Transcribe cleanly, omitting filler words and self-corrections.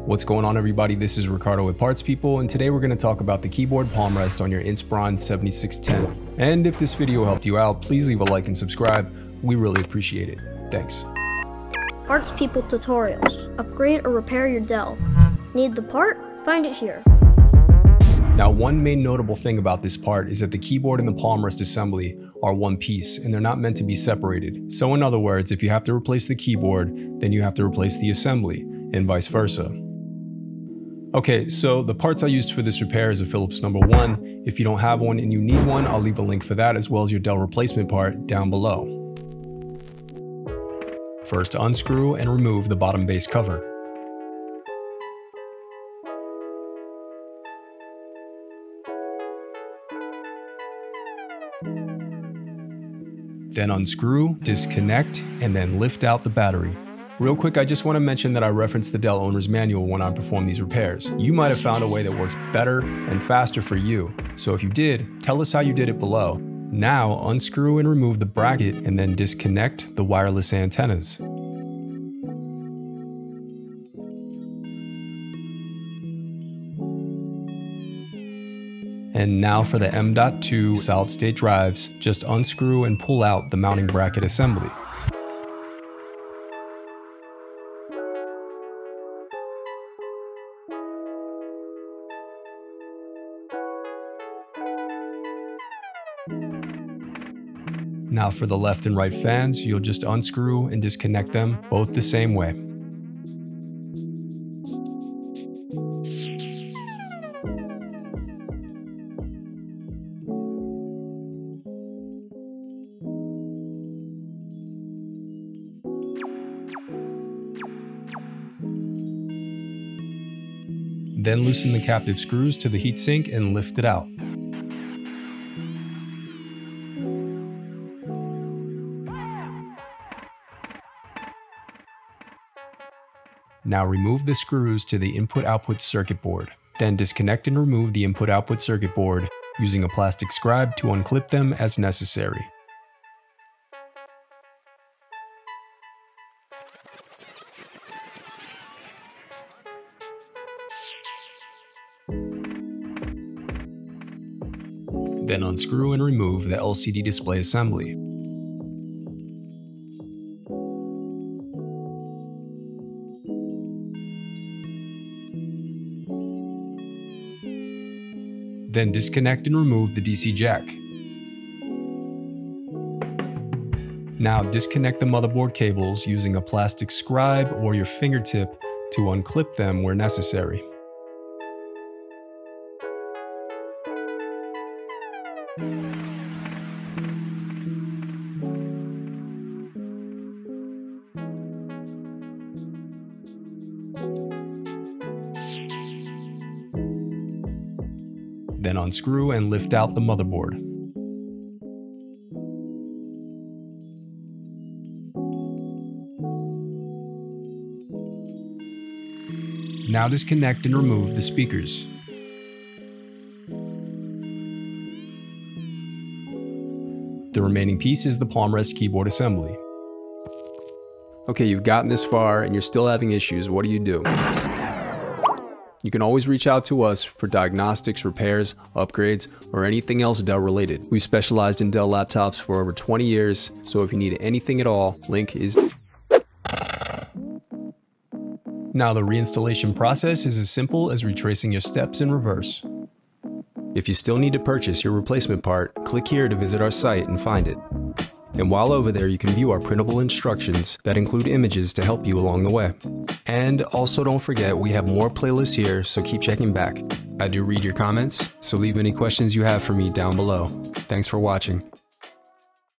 What's going on, everybody? This is Ricardo with Parts People, and today we're going to talk about the keyboard Palmrest on your Inspiron 7610. And if this video helped you out, please leave a like and subscribe. We really appreciate it. Thanks. Parts People tutorials. Upgrade or repair your Dell. Need the part? Find it here. Now, one main notable thing about this part is that the keyboard and the Palmrest assembly are one piece, and they're not meant to be separated. So in other words, if you have to replace the keyboard, then you have to replace the assembly, and vice versa. Okay, so the parts I used for this repair is a Phillips number 1. If you don't have one and you need one, I'll leave a link for that as well as your Dell replacement part down below. First, unscrew and remove the bottom base cover. Then unscrew, disconnect, and then lift out the battery. Real quick, I just want to mention that I referenced the Dell Owner's Manual when I perform these repairs. You might have found a way that works better and faster for you. So if you did, tell us how you did it below. Now unscrew and remove the bracket and then disconnect the wireless antennas. And now for the M.2 solid state drives, just unscrew and pull out the mounting bracket assembly. Now for the left and right fans, you'll just unscrew and disconnect them both the same way. Then loosen the captive screws to the heatsink and lift it out. Now remove the screws to the input-output circuit board. Then disconnect and remove the input-output circuit board using a plastic scribe to unclip them as necessary. Then unscrew and remove the LCD display assembly. Then disconnect and remove the DC jack. Now disconnect the motherboard cables using a plastic scribe or your fingertip to unclip them where necessary. Then unscrew and lift out the motherboard. Now disconnect and remove the speakers. The remaining piece is the Palmrest keyboard assembly. Okay, you've gotten this far and you're still having issues. What do? You can always reach out to us for diagnostics, repairs, upgrades, or anything else Dell related. We've specialized in Dell laptops for over 20 years, so if you need anything at all, link is... Now the reinstallation process is as simple as retracing your steps in reverse. If you still need to purchase your replacement part, click here to visit our site and find it. And while over there, you can view our printable instructions that include images to help you along the way. And also don't forget, we have more playlists here, so keep checking back. I do read your comments, so leave any questions you have for me down below. Thanks for watching.